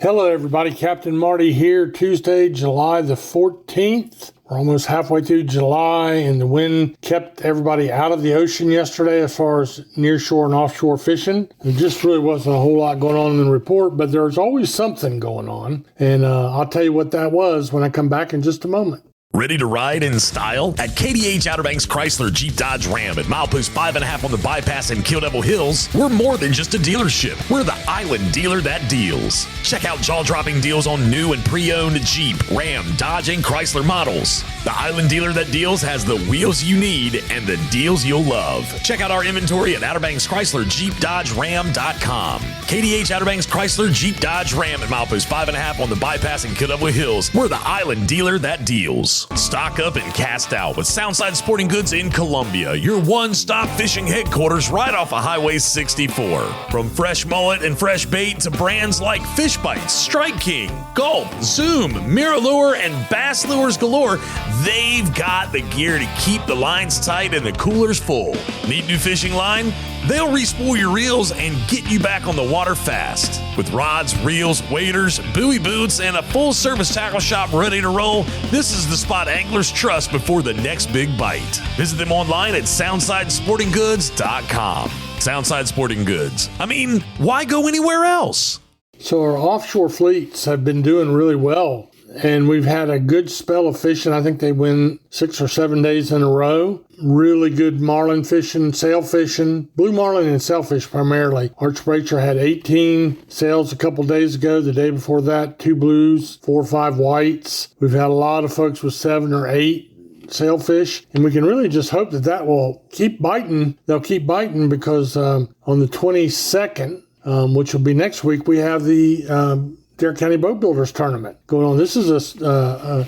Hello everybody, Captain Marty here, Tuesday, July the 14th. We're almost halfway through July and the wind kept everybody out of the ocean yesterday as far as nearshore and offshore fishing. There just really wasn't a whole lot going on in the report, but there's always something going on. And I'll tell you what that was when I come back in just a moment. Ready to ride in style? At KDH Outer Banks Chrysler Jeep Dodge Ram at milepost 5.5 on the bypass in Kill Devil Hills, we're more than just a dealership. We're the island dealer that deals. Check out jaw-dropping deals on new and pre-owned Jeep, Ram, Dodge, and Chrysler models. The island dealer that deals has the wheels you need and the deals you'll love. Check out our inventory at Outer Banks Chrysler Jeep Dodge Ram.com. KDH Outer Banks Chrysler Jeep Dodge Ram at milepost 5.5 on the bypass in Kill Devil Hills. We're the island dealer that deals. Stock up and cast out with Soundside Sporting Goods in Columbia, your one-stop fishing headquarters right off of Highway 64. From fresh mullet and fresh bait to brands like Fish Bites, Strike King, Gulp, Zoom, Mirrolure, and Bass Lures galore, they've got the gear to keep the lines tight and the coolers full. Need new fishing line? They'll re-spool your reels and get you back on the water fast. With rods, reels, waders, buoy boots, and a full-service tackle shop ready to roll, this is the spot anglers trust before the next big bite. Visit them online at SoundsideSportingGoods.com. Soundside Sporting Goods. I mean, why go anywhere else? So our offshore fleets have been doing really well. And we've had a good spell of fishing. I think they win 6 or 7 days in a row. Really good marlin fishing, sail fishing, blue marlin and sailfish primarily. Arch Bracher had 18 sails a couple days ago. The day before that, 2 blues, 4 or 5 whites. We've had a lot of folks with 7 or 8 sailfish, and we can really just hope that that will keep biting. They'll keep biting because on the 22nd, which will be next week, we have the Dare County Boat Builders Tournament going on. This is a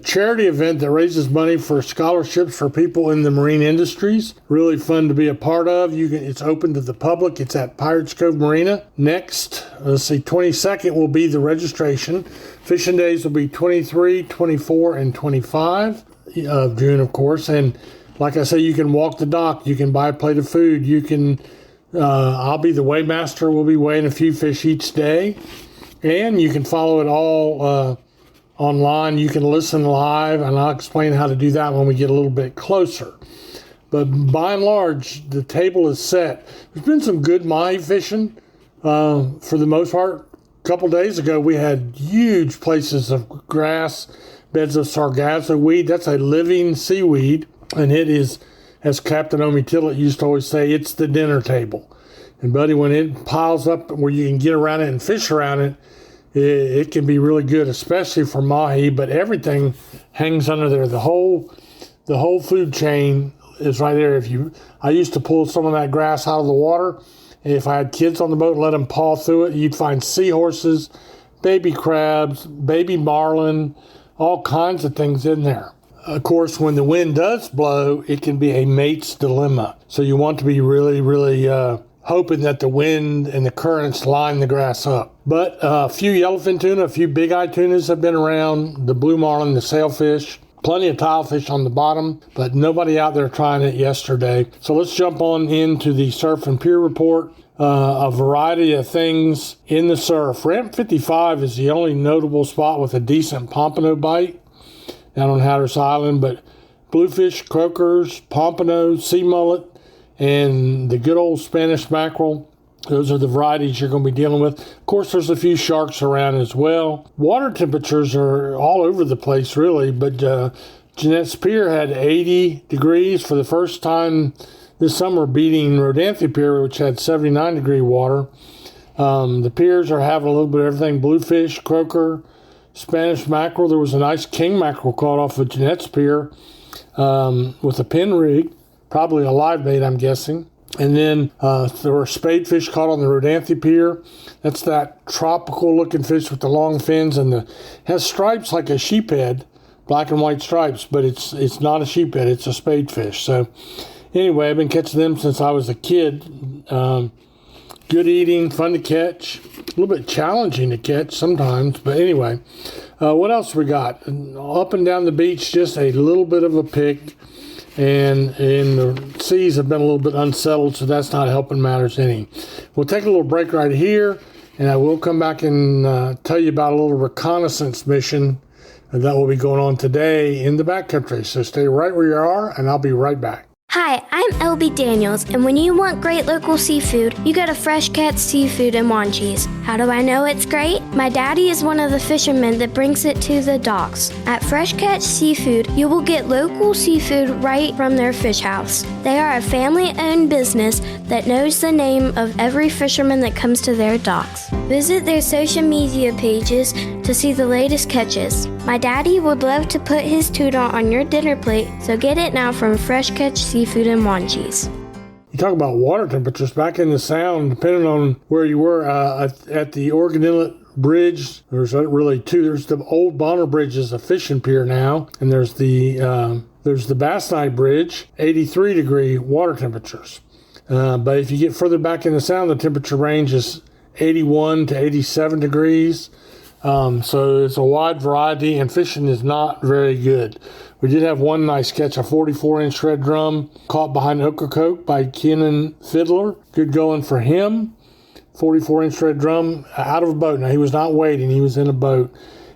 charity event that raises money for scholarships for people in the marine industries. Really fun to be a part of. It's open to the public. It's at Pirates Cove Marina. Next, 22nd will be the registration. Fishing days will be 23, 24, and 25 of June, of course. And like I say, you can walk the dock. You can buy a plate of food. You can. I'll be the weighmaster. We'll be weighing a few fish each day. And you can follow it all online. You can listen live, and I'll explain how to do that when we get a little bit closer. But by and large, the table is set. There's been some good mahi fishing for the most part. A couple days ago, we had huge places of grass, beds of sargasso weed. That's a living seaweed, and it is, as Captain Omi Tillett used to always say, it's the dinner table. And buddy, when it piles up where you can get around it and fish around it, it can be really good, especially for mahi, but everything hangs under there. The whole food chain is right there. I used to pull some of that grass out of the water. And if I had kids on the boat and let them paw through it, you'd find seahorses, baby crabs, baby marlin, all kinds of things in there. Of course, when the wind does blow, it can be a mate's dilemma. So you want to be really, really hoping that the wind and the currents line the grass up. But a few yellowfin tuna, a few big-eye tunas have been around, the blue marlin, the sailfish, plenty of tilefish on the bottom, but nobody out there trying it yesterday. So let's jump on into the surf and pier report. A variety of things in the surf. Ramp 55 is the only notable spot with a decent pompano bite down on Hatteras Island, but bluefish, croakers, pompanos, sea mullet, and the good old Spanish mackerel. Those are the varieties you're going to be dealing with. Of course, there's a few sharks around as well. Water temperatures are all over the place, really, but Jeanette's Pier had 80 degrees for the first time this summer, beating Rodanthe Pier, which had 79-degree water. The piers are having a little bit of everything: bluefish, croaker, Spanish mackerel. There was a nice king mackerel caught off of Jeanette's Pier with a pin rig. Probably a live bait, I'm guessing. And then there were spadefish caught on the Rodanthe Pier. That's that tropical-looking fish with the long fins and has stripes like a sheephead, black and white stripes, but it's not a sheephead, it's a spadefish. So anyway, I've been catching them since I was a kid. Good eating, fun to catch, a little bit challenging to catch sometimes, but anyway. What else we got? Up and down the beach, just a little bit of a pick. And the seas have been a little bit unsettled, so that's not helping matters any. We'll take a little break right here. And I will come back and tell you about a little reconnaissance mission that will be going on today in the backcountry. So stay right where you are, and I'll be right back. Hi, I'm LB Daniels, and when you want great local seafood, you go to Fresh Catch Seafood in Wanchese. How do I know it's great? My daddy is one of the fishermen that brings it to the docks. At Fresh Catch Seafood, you will get local seafood right from their fish house. They are a family-owned business that knows the name of every fisherman that comes to their docks. Visit their social media pages to see the latest catches. My daddy would love to put his tuna on your dinner plate, so get it now from Fresh Catch Seafood in Wanchese. You talk about water temperatures back in the Sound, depending on where you were at the Oregon Inlet Bridge. There's really two. There's the old Bonner Bridge is a fishing pier now, and there's the Bass Knife Bridge, 83 degree water temperatures. But if you get further back in the Sound, the temperature range is 81 to 87 degrees. So it's a wide variety, and fishing is not very good. We did have one nice catch, a 44-inch red drum caught behind Ocracoke by Kenan Fiddler. Good going for him. 44-inch red drum out of a boat. Now, he was not wading. He was in a boat.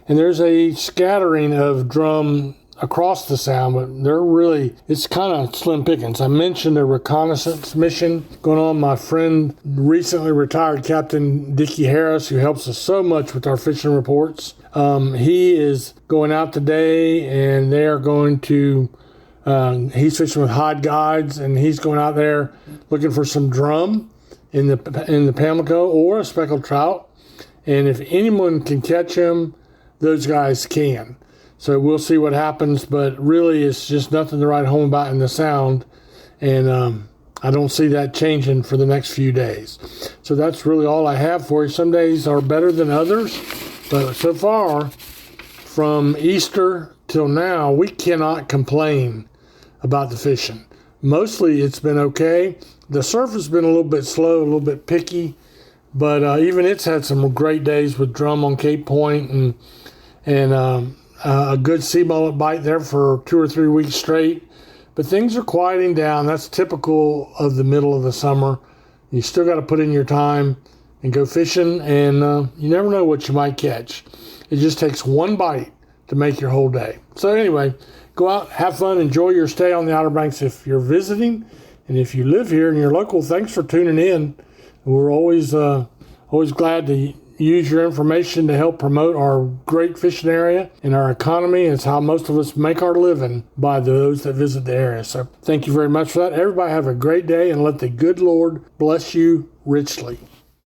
And there's a scattering of drum across the Sound, but it's kind of slim pickings. I mentioned a reconnaissance mission going on. My friend, recently retired Captain Dickie Harris, who helps us so much with our fishing reports, he is going out today, and they are going to, he's fishing with Hod Guides, and he's going out there looking for some drum in the Pamlico or a speckled trout. And if anyone can catch him, those guys can. So we'll see what happens, but really it's just nothing to write home about in the Sound, and I don't see that changing for the next few days. So that's really all I have for you. Some days are better than others, but so far, from Easter till now, we cannot complain about the fishing. Mostly it's been okay. The surf has been a little bit slow, a little bit picky, but even it's had some great days with drum on Cape Point and a good sea mullet bite there for 2 or 3 weeks straight. But things are quieting down. That's typical of the middle of the summer. You still got to put in your time and go fishing, and you never know what you might catch. It just takes one bite to make your whole day. So anyway, go out, have fun, enjoy your stay on the Outer Banks if you're visiting. And if you live here and you're local, thanks for tuning in. We're always glad to use your information to help promote our great fishing area and our economy. It's how most of us make our living, by those that visit the area. So thank you very much for that. Everybody have a great day, and let the good Lord bless you richly.